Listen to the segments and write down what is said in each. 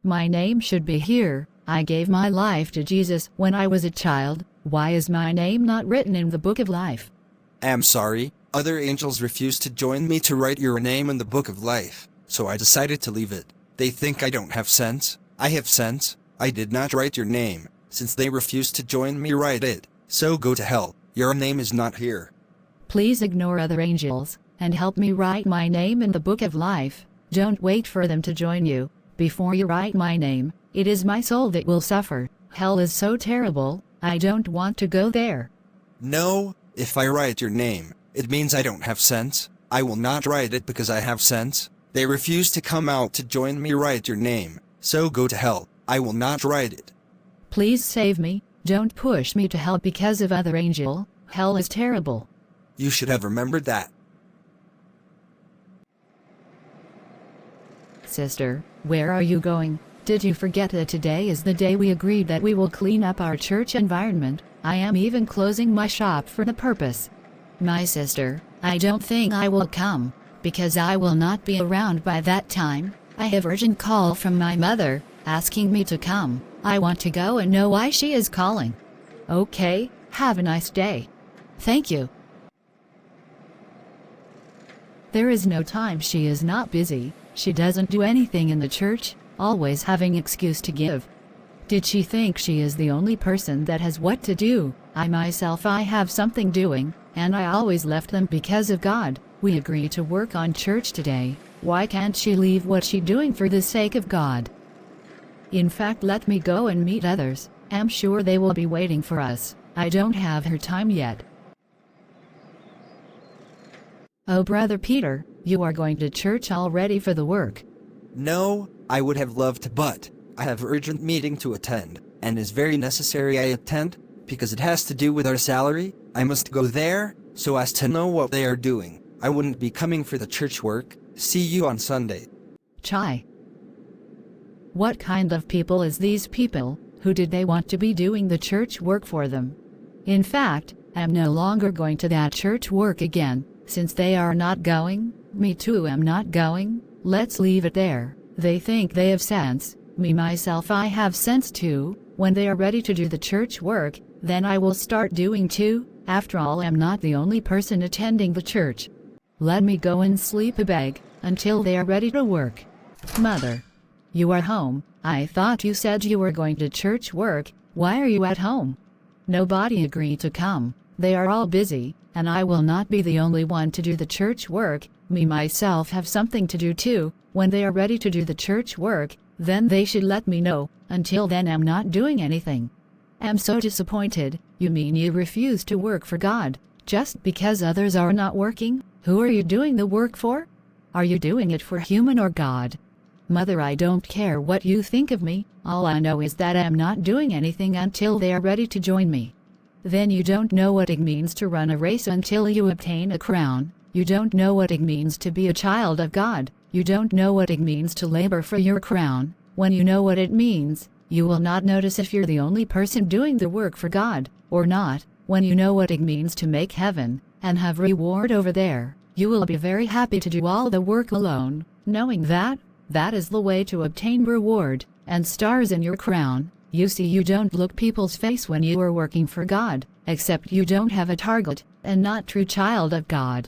My name should be here. I gave my life to Jesus when I was a child. Why is my name not written in the book of life? I'm sorry, other angels refused to join me to write your name in the book of life, so I decided to leave it. They think I don't have sense. I have sense. I did not write your name. Since they refused to join me, write it. So go to hell. Your name is not here. Please ignore other angels and help me write my name in the book of life. Don't wait for them to join you. Before you write my name, it is my soul that will suffer. Hell is so terrible. I don't want to go there. No, if I write your name, it means I don't have sense. I will not write it because I have sense. They refuse to come out to join me. Write your name. So go to hell. I will not write it. Please save me. Don't push me to hell because of other angel. Hell is terrible. You should have remembered that. Sister, where are you going? Did you forget that today is the day we agreed that we will clean up our church environment? I am even closing my shop for the purpose. My sister, I don't think I will come, because I will not be around by that time. I have urgent call from my mother, asking me to come. I want to go and know why she is calling. Okay, have a nice day. Thank you. There is no time she is not busy. She doesn't do anything in the church, always having excuse to give. Did she think she is the only person that has what to do? I myself, I have something doing, and I always left them because of God. We agree to work on church today. Why can't she leave what she doing for the sake of God? In fact, let me go and meet others. I'm sure they will be waiting for us. I don't have her time yet. Oh, Brother Peter, you are going to church all ready for the work? No, I would have loved to, but I have urgent meeting to attend, and is very necessary I attend, because it has to do with our salary. I must go there, so as to know what they are doing. I wouldn't be coming for the church work. See you on Sunday. Chai. What kind of people is these people? Who did they want to be doing the church work for them? In fact, I am no longer going to that church work again. Since they are not going, me too am not going. Let's leave it there. They think they have sense. Me myself, I have sense too. When they are ready to do the church work, then I will start doing too. After all, I'm not the only person attending the church. Let me go and sleep a bag until they are ready to work. Mother, you are home. I thought you said you were going to church work. Why are you at home? Nobody agreed to come. They are all busy, and I will not be the only one to do the church work. Me myself have something to do too. When they are ready to do the church work, then they should let me know. Until then, I'm not doing anything. I'm so disappointed. You mean you refuse to work for God just because others are not working? Who are you doing the work for? Are you doing it for human or God? Mother, I don't care what you think of me. All I know is that I'm not doing anything until they are ready to join me. Then you don't know what it means to run a race until you obtain a crown. You don't know what it means to be a child of God. You don't know what it means to labor for your crown. When you know what it means, you will not notice if you're the only person doing the work for God or not. When you know what it means to make heaven and have reward over there, you will be very happy to do all the work alone, knowing that that is the way to obtain reward and stars in your crown. You see, you don't look people's face when you are working for God, except you don't have a target and not true child of God.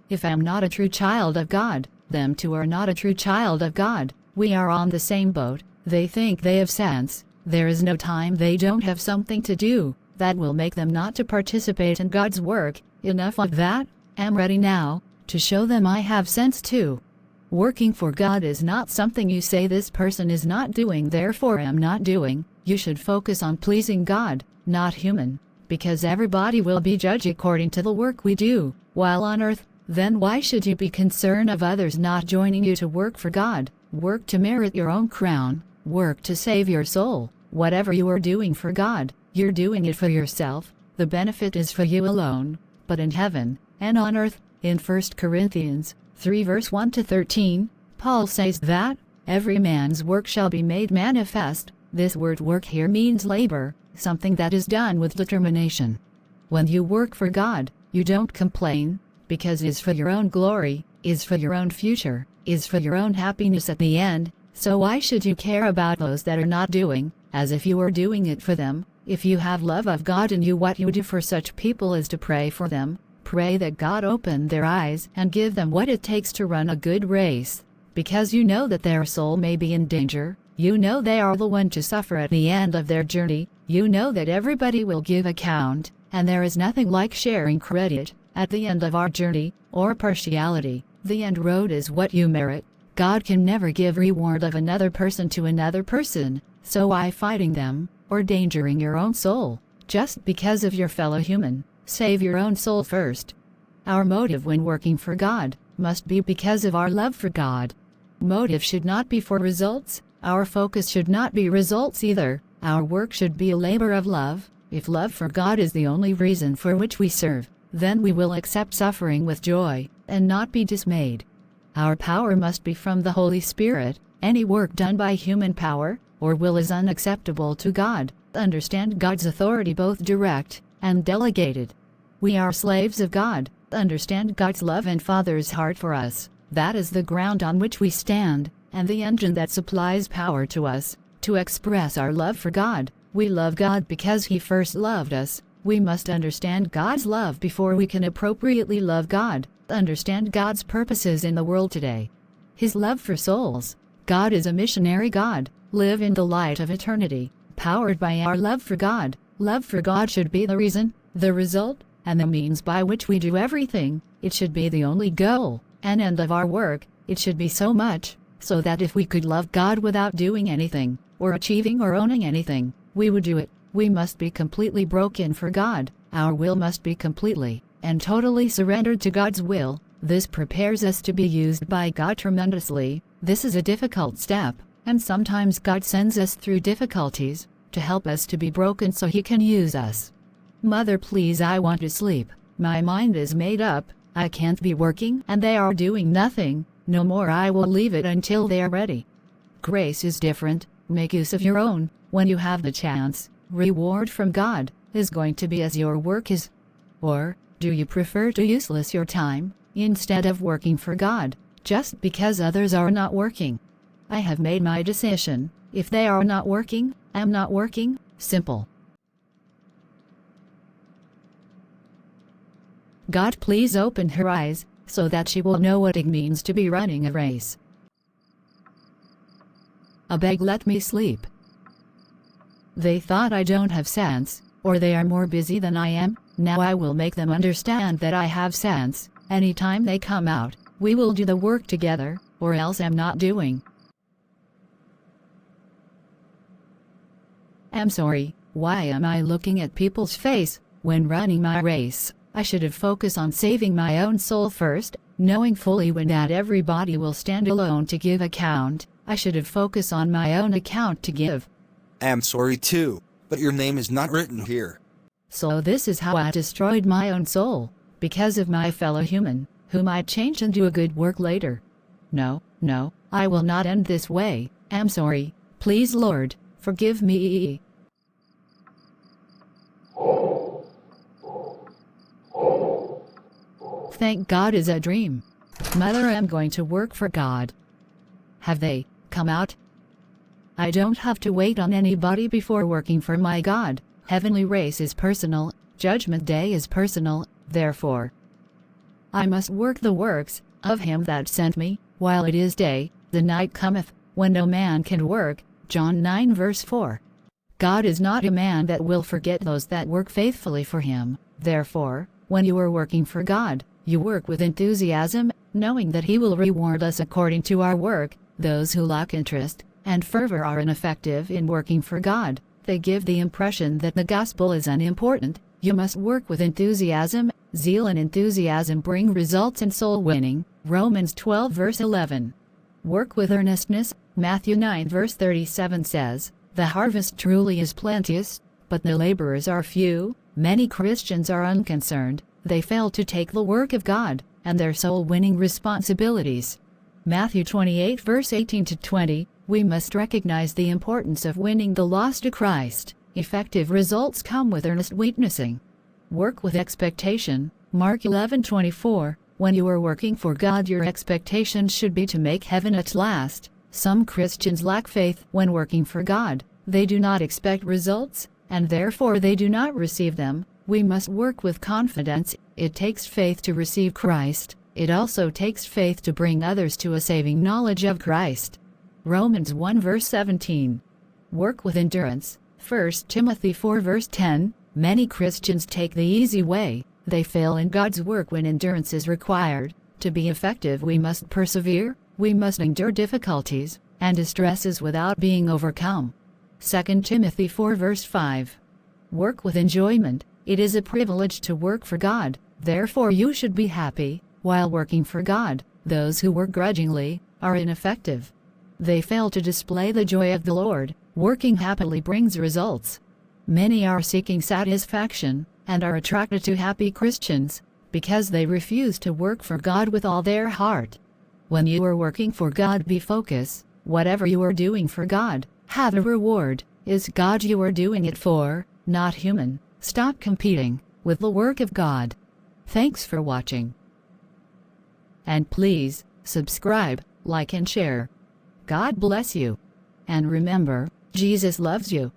If I'm not a true child of God, them too are not a true child of God. We are on the same boat. They think they have sense. There is no time they don't have something to do that will make them not to participate in God's work. Enough of that. I'm ready now to show them I have sense too. Working for God is not something you say this person is not doing, therefore I'm not doing. You should focus on pleasing God, not human, because everybody will be judged according to the work we do while on earth. Then why should you be concerned of others not joining you to work for God? Work to merit your own crown. Work to save your soul. Whatever you are doing for God, you're doing it for yourself. The benefit is for you alone. But in heaven and on earth, in 1 Corinthians 3 verse 1 to 13, Paul says that every man's work shall be made manifest. This word work here means labor, something that is done with determination. When you work for God, you don't complain, because it is for your own glory, is for your own future, is for your own happiness at the end. So why should you care about those that are not doing, as if you were doing it for them? If you have love of God in you, what you do for such people is to pray for them. Pray that God open their eyes and give them what it takes to run a good race. Because you know that their soul may be in danger. You know they are the one to suffer at the end of their journey. You know that everybody will give account, and there is nothing like sharing credit at the end of our journey, or partiality. The end road is what you merit. God can never give reward of another person to another person, so why fighting them, or endangering your own soul, just because of your fellow human? Save your own soul first. Our motive when working for God must be because of our love for God. Motive should not be for results. Our focus should not be results either. Our work should be a labor of love. If love for God is the only reason for which we serve, then we will accept suffering with joy, and not be dismayed. Our power must be from the Holy Spirit. Any work done by human power or will is unacceptable to God. Understand God's authority, both direct and delegated. We are slaves of God. Understand God's love and Father's heart for us. That is the ground on which we stand, and the engine that supplies power to us to express our love for God. We love God because He first loved us. We must understand God's love before we can appropriately love God. Understand God's purposes in the world today. His love for souls. God is a missionary God. Live in the light of eternity, powered by our love for God. Love for God should be the reason, the result, and the means by which we do everything. It should be the only goal and end of our work. It should be so much so that if we could love God without doing anything, or achieving or owning anything, we would do it. We must be completely broken for God. Our will must be completely and totally surrendered to God's will. This prepares us to be used by God tremendously. This is a difficult step, and sometimes God sends us through difficulties to help us to be broken so He can use us. Mother, please, I want to sleep. My mind is made up. I can't be working and they are doing nothing. No more. I will leave it until they are ready. Grace is different. Make use of your own when you have the chance. Reward from God is going to be as your work is. Or do you prefer to useless your time instead of working for God just because others are not working? I have made my decision. If they are not working, I'm not working. Simple. God, please open her eyes so that she will know what it means to be running a race. I beg, let me sleep. They thought I don't have sense, or they are more busy than I am. Now I will make them understand that I have sense. Anytime they come out, we will do the work together, or else I'm not doing. I'm sorry, why am I looking at people's face when running my race? I should have focused on saving my own soul first, knowing fully when that everybody will stand alone to give account. I should have focused on my own account to give. I'm sorry too, but your name is not written here. So this is how I destroyed my own soul, because of my fellow human, whom I changed into a good work later. No, I will not end this way. I'm sorry. Please, Lord, forgive me. Thank God is a dream. Mother, I'm going to work for God. Have they come out? I don't have to wait on anybody before working for my God. Heavenly race is personal. Judgment day is personal. Therefore, I must work the works of Him that sent me, while it is day. The night cometh, when no man can work. John 9 verse 4. God is not a man that will forget those that work faithfully for Him. Therefore, when you are working for God, you work with enthusiasm, knowing that He will reward us according to our work. Those who lack interest and fervor are ineffective in working for God. They give the impression that the gospel is unimportant. You must work with enthusiasm. Zeal and enthusiasm bring results in soul winning. Romans 12 verse 11. Work with earnestness. Matthew 9 verse 37 says, "The harvest truly is plenteous, but the laborers are few." Many Christians are unconcerned. They fail to take the work of God and their soul-winning responsibilities. Matthew 28 verse 18 to 20. We must recognize the importance of winning the lost to Christ. Effective results come with earnest witnessing. Work with expectation. Mark 11:24. When you are working for God, your expectation should be to make heaven at last. Some Christians lack faith when working for God. They do not expect results, and therefore they do not receive them. We must work with confidence. It takes faith to receive Christ. It also takes faith to bring others to a saving knowledge of Christ. Romans 1 verse 17. Work with endurance. 1 Timothy 4 verse 10. Many Christians take the easy way. They fail in God's work when endurance is required. To be effective, we must persevere. We must endure difficulties and distresses without being overcome. 2 Timothy 4 verse 5. Work with enjoyment. It is a privilege to work for God. Therefore you should be happy while working for God. Those who work grudgingly are ineffective. They fail to display the joy of the Lord. Working happily brings results. Many are seeking satisfaction and are attracted to happy Christians because they refuse to work for God with all their heart. When you are working for God, be focused. Whatever you are doing for God, have a reward. Is God you are doing it for, not human. Stop competing with the work of God. Thanks for watching. And please, subscribe, like and share. God bless you. And remember, Jesus loves you.